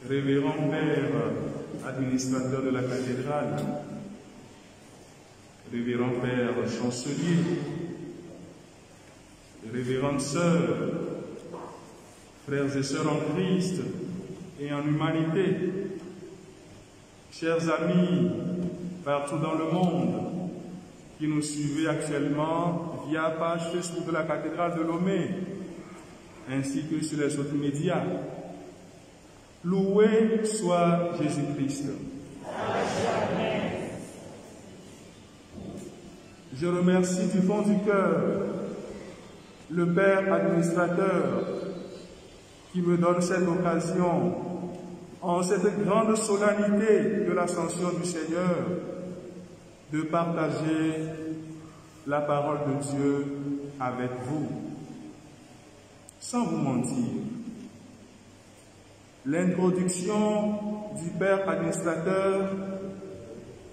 révérend Père, administrateur de la cathédrale, révérend Père, chancelier, révérendes sœurs, frères et sœurs en Christ et en humanité, chers amis partout dans le monde qui nous suivez actuellement via la page Facebook de la cathédrale de Lomé, ainsi que sur les autres médias. Loué soit Jésus-Christ. Je remercie du fond du cœur le Père administrateur qui me donne cette occasion, en cette grande solennité de l'ascension du Seigneur, de partager la parole de Dieu avec vous. Sans vous mentir, l'introduction du Père administrateur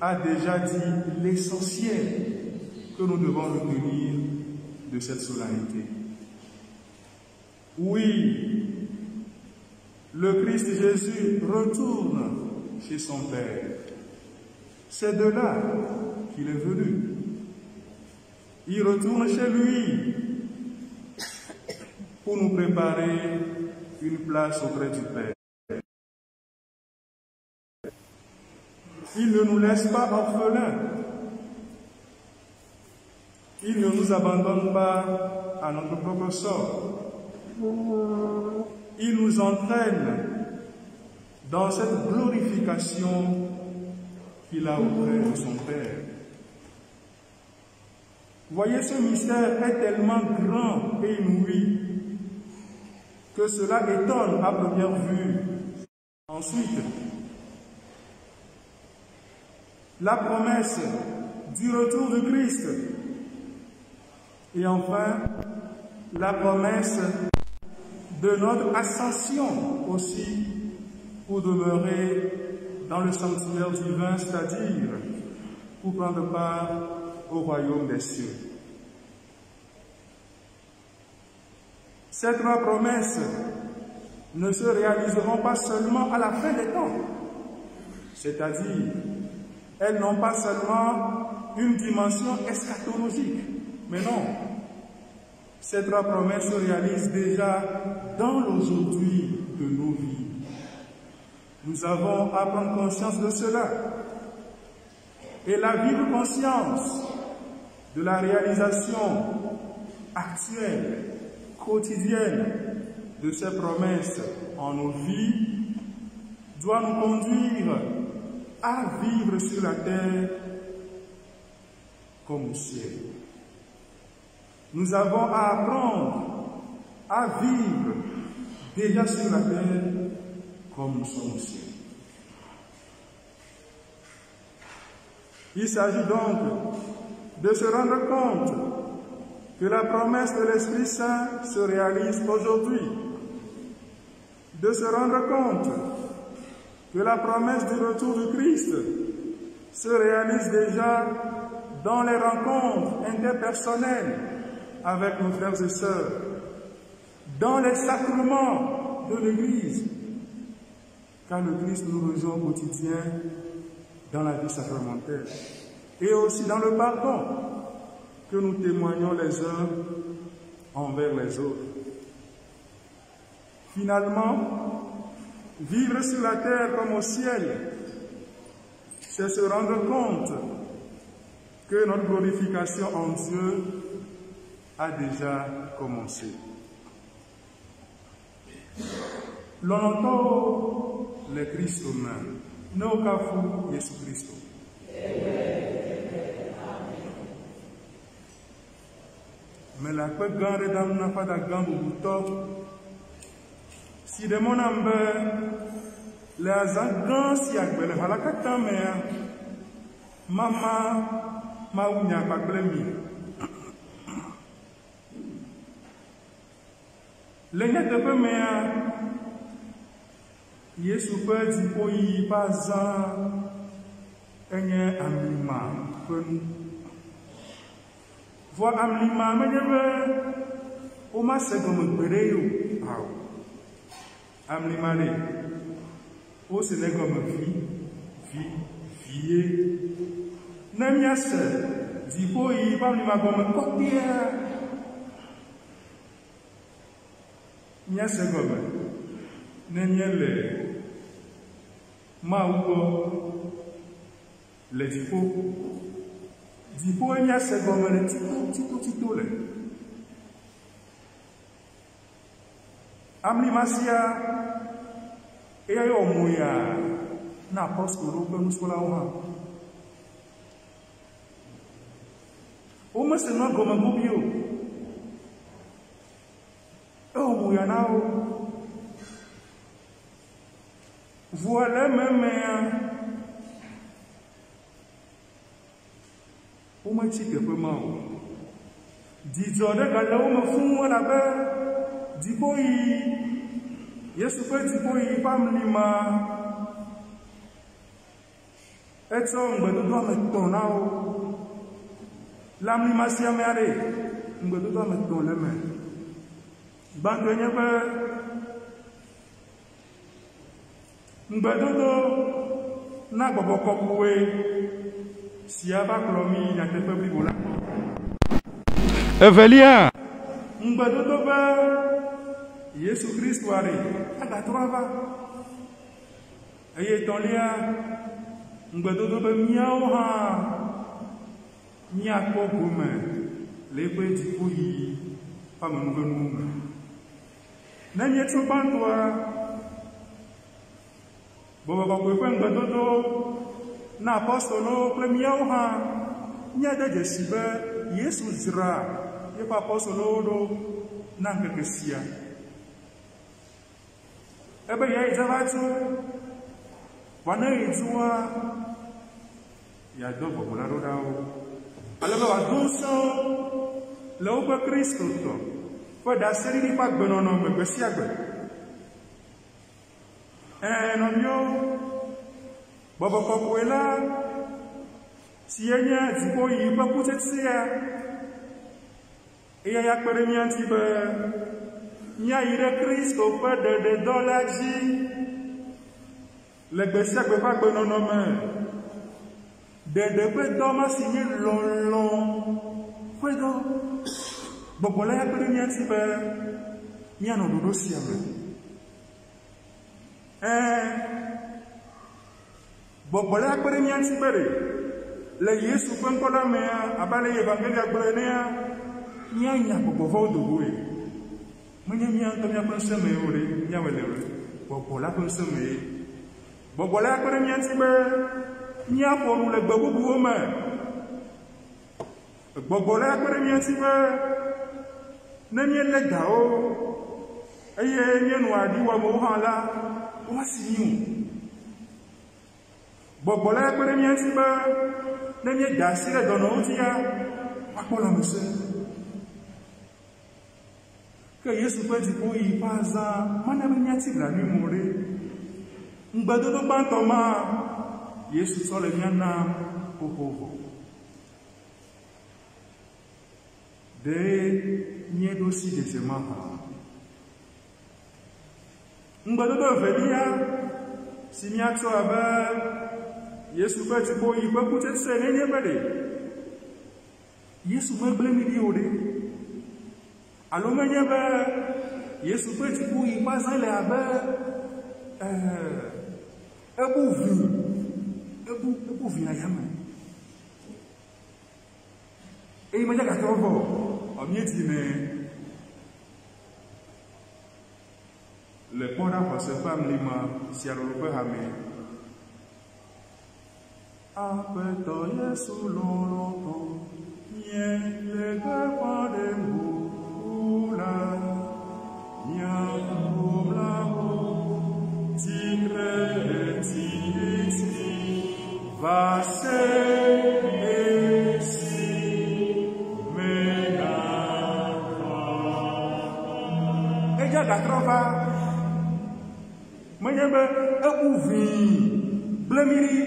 a déjà dit l'essentiel que nous devons retenir de cette solennité. Oui, le Christ Jésus retourne chez son Père. C'est de là qu'il est venu. Il retourne chez lui pour nous préparer une place auprès du Père. Il ne nous laisse pas orphelins. Il ne nous abandonne pas à notre propre sort. Il nous entraîne dans cette glorification qu'il a auprès de son Père. Voyez, ce mystère est tellement grand et inouï que cela étonne à première vue. Ensuite, la promesse du retour de Christ. Et enfin, la promesse de notre ascension aussi pour demeurer dans le sanctuaire divin, c'est-à-dire pour prendre part au royaume des cieux. Ces trois promesses ne se réaliseront pas seulement à la fin des temps, c'est-à-dire elles n'ont pas seulement une dimension eschatologique, mais non, ces trois promesses se réalisent déjà dans l'aujourd'hui de nos vies. Nous avons à prendre conscience de cela et la vive conscience de la réalisation actuelle, quotidienne de ces promesses en nos vies doit nous conduire à vivre sur la terre comme au ciel. Nous avons à apprendre à vivre déjà sur la terre comme nous sommes au ciel. Il s'agit donc de se rendre compte que la promesse de l'Esprit Saint se réalise aujourd'hui, de se rendre compte que la promesse du retour du Christ se réalise déjà dans les rencontres interpersonnelles avec nos frères et sœurs, dans les sacrements de l'Église, car le Christ nous rejoint au quotidien dans la vie sacramentelle, et aussi dans le pardon que nous témoignons les uns envers les autres. Finalement, vivre sur la terre comme au ciel, c'est se rendre compte que notre glorification en Dieu a déjà commencé. L'on entend le Christ humain, no kafu Yesu Christo. Mais la paix grande dans n'a pas de grand bouton. Si de mon ambe, les agents si akbele halakata mea, mama maunya paklemi. Lenga de peu mea, Yesu peut dire oui pas un amima pen. Voix amima menyebe, o ma se comme bereu. Amlimane, au Sénégal comme vie. N'amias, dit pour y parler ma gomme copier. Nya se gomme, n'amias ma ou le dipo nya se gomme le tito le. Amli masia e ayo muya na apostolo pe nuskola oha. O me se no gomme bubio. E o muya na o. Voilà même o me ti ke pe ma o. Di jode ga la o me fun wona be Dipoi, Yesu pe dipoi family ma. Etso ngbedo do me ton na o. Lamli ma si amere, ngbedo do me ton le me. Bando nye be ngbedo do na gbogbo kokuwe si aba klomi na tepe bibola. Evelia ngbedo do be Yesu Kristo are agatrava eye tolia ngbedodo be miao ha nya ko gume le pe dipo yi pa mungenu na nye tso bantoa bobo ba ko pe ngbedodo na apostolo ple miao ha nya de jesibe Yesu zira ye pa apostolo do na ngekesia ebe ya izabatu wana izua ya dobo bolaro dao alaba wadunso le ope Kristo to fo da seri ni pa gbenono me gbesi agbe no mio bobo kokwela sienya zipo yi pa kutetsia ya kpere mi antibe Nya ire Kristo pe de dolaji le gbese gbe fa gbe nono me de pe do ma sinye lon fe do gbogbo la ya pe ni ati be nya no dodo si ame gbogbo la ya pe ni ati be le Yesu pe nkola me abale evangelia gbe ne nya gbogbo fo do we Mwenye mianto mia penseme ore, nya welere. Bobola penseme. Bobola akore mianti be nya foru le gbebubu o me. Bobola akore mianti be na mi le da o. Eye mi nu adi wa mo hala, o ma si yu. Bobola akore mianti be na mi da si le dono o ti ya. Apola mo se. Que Yesu pe di po yi paza mana be nyati la ni more ngbadodo bantoma Yesu so le nyana popovo de nyedo si de semama ngbadodo velia si miato aba Yesu pe di po yi pe kute se ne nyebede Yesu me blemi di ode Alo menye be Yesu pe ti ku yi pasan le abe ebu vi na yame e me jaga tovo o mi ti ne le pora pa se family ma si aro pe ha me apeto Yesu lolo nie le pa de mu Va se Eja da trova Manyebe ekuvi blemiri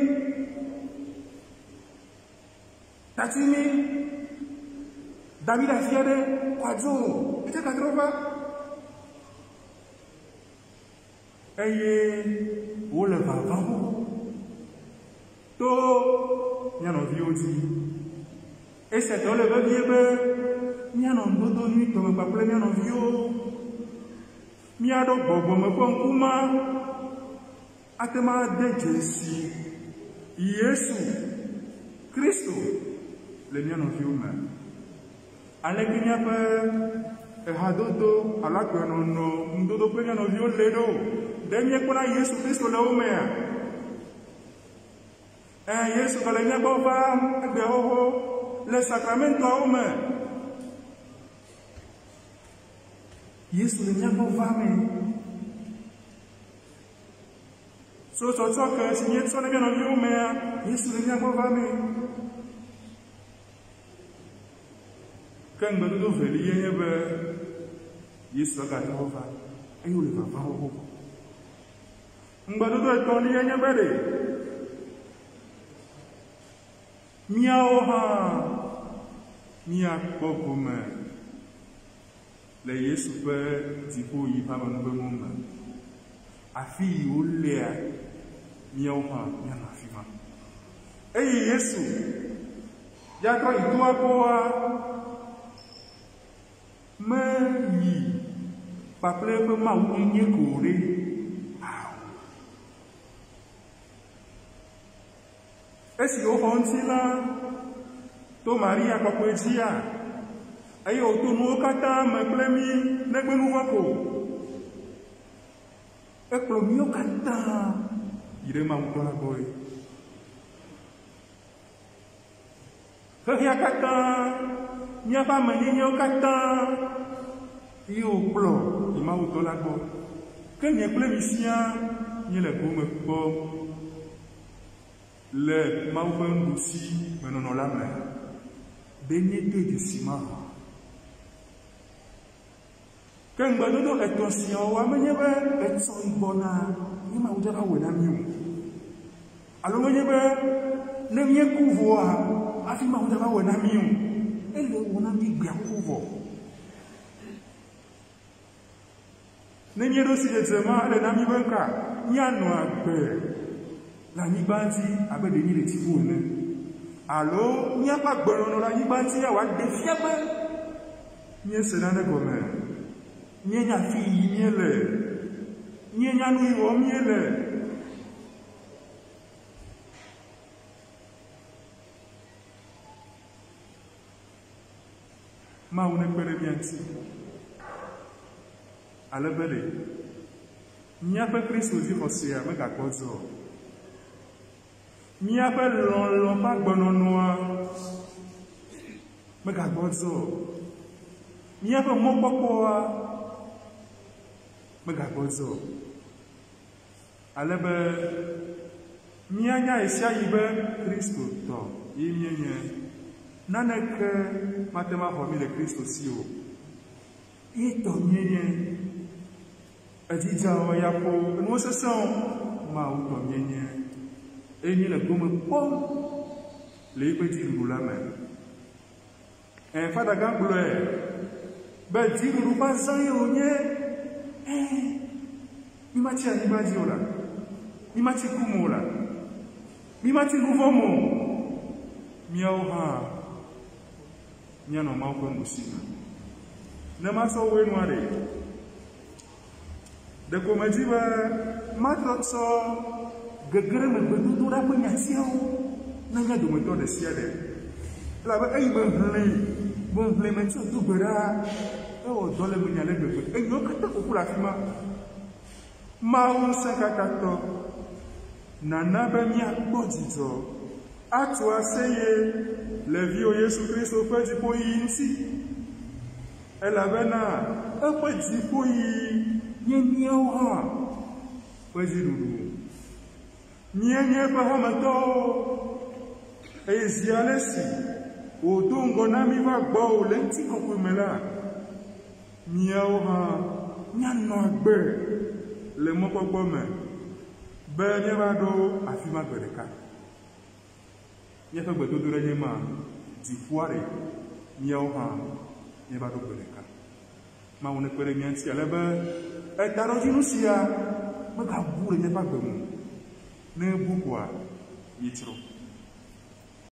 Tatini David a fiere kwadzo Eja da trova eye wo le vavã to mianɔviwo dzi. Esetɔ le vevie be mianɔ ŋudodo nyuitɔ me kpakple mianɔviwo. Miaɖo gbɔgbɔme ƒe ŋkuma ate ŋu ade dzesi Yesu Kristo le mianɔviwo me. Aleke miaƒe ehadodo alo agbenɔnɔ ŋudodo kple mianɔviwo le ɖo ɖe miekpɔna Yesu Kristo le wo mea. Yesu gale miagbɔ va egbehoho le sakramentawo me. Yesu le miagbɔ va me. So tsɔtsɔ ke si mietsɔ ɖe mianɔviwo mea, Yesu le miagbɔ va me. Ke ŋugbedodo velie nye be Yesu agatrɔ va eye wòle vava xoxo. Ŋugbedodo etɔ̃lia nye be ɖe míawo hã míakpɔ gome le Yesu ƒe dziƒoyi ƒe amenuveve me. Afi yi wolea, míawo hã míanɔ afi ma. Eye Yesu ya trɔ yi toa gbɔa, meyi kpakple eƒe Mawu nye ko ɖe. Esi woxɔ ŋuti la, to Maria kpɔkpɔe dzia, eye wòto nuwo katã me kple mí negbe nu vɔ̃ ko. Ekplɔ míawo katã yi ɖe Mawu tɔ la gbɔe. Xexea katã, míaƒe amenyenyewo katã ye wòkplɔ yi Mawu tɔ la gbɔ. Ke nye kple mi siaa míele gome kpɔm le Mawu ƒe nuɖusi menɔnɔ la me be míede dzesi ma. Ke ŋugbedodo etɔ̃ siawo menye be etsɔ yi gbɔna ye Mawu dzra wɔe na mí o. Alo menye be ne míeku vɔa hafi Mawu dzra wɔe na mí o. Ele wɔ na mí gbea ku vɔ. Ne míeɖo si dzedze ma ele na mí be ŋka míanɔ agbe le anyigba ŋuti abe ɖe mí le dziƒo ene. Alo míaƒe agbenɔnɔ le anyigba ŋuti wòaɖe fia be míese nane gɔme. Míenya afi yi míele. Míenya nu yi wɔm míele. Mawu nekpe ɖe mía ŋuti. Ale be ɖe míaƒe Kristo dzixɔsea megakpɔ dze o. Míaƒe lɔlɔ̃ ƒe agbenɔnɔa megagbɔ dze o. Míaƒe mɔkpɔkpɔa megagbɔ dze o. Ale be míanya esia yi be Kristo tɔ ye míenye. Naneke mate ŋu axɔ mí le Kristo si o. Ye tɔ míenye. Edzidzawo ya ƒo enuwo sesẽwo Mawu tɔ míenye. Eye mí le gome kpɔm le yiƒe dziɖuɖu la me. Fada gã gblɔe be dziɖuɖu ƒe azã ye wònye mí matsi anyigba dzi o la, mí matsi ku mo o la, mí matsi nu vɔ̃ mo. Míawo hã míanɔ Mawu ƒe nuɖusi me. Ne masɔ woe nua ɖe. Ɖeko medzi be matrɔ tsɔ gegere me gbedodo ɖa ƒe nyatiawo na mía dometɔ ɖe sia ɖe. Elabe eyi be hlẽ me tso do gbe ɖa, ewɔ dɔ le menya le gbegbe. Eyiwo katã ƒoƒu le afi ma. Mawu ŋusẽ katatɔ nana be míakpɔ dzidzɔ atu aseye le viwo Yesu Kristo ƒe dziƒoyi ŋuti. Elabena eƒe dziƒoyi nye míawo hã ƒe dziɖuɖu. Míenye eƒe xɔmetɔwo. Eye zi ale si wòdo ŋgɔ na mí va gbɔwo le ŋutikɔkɔe me la, míawo hã míanɔ agbe le mɔkpɔkpɔ me be míava ɖo afi ma gbe ɖeka. Míaƒe gbedodo ɖe nye ma dziƒoa ɖe míawo hã míava ɖo gbe ɖeka. Mawu nekpe ɖe mía ŋuti ale be etaɖodzinu sia me ga bu le ne ba gbe mu ne bu kwa yitro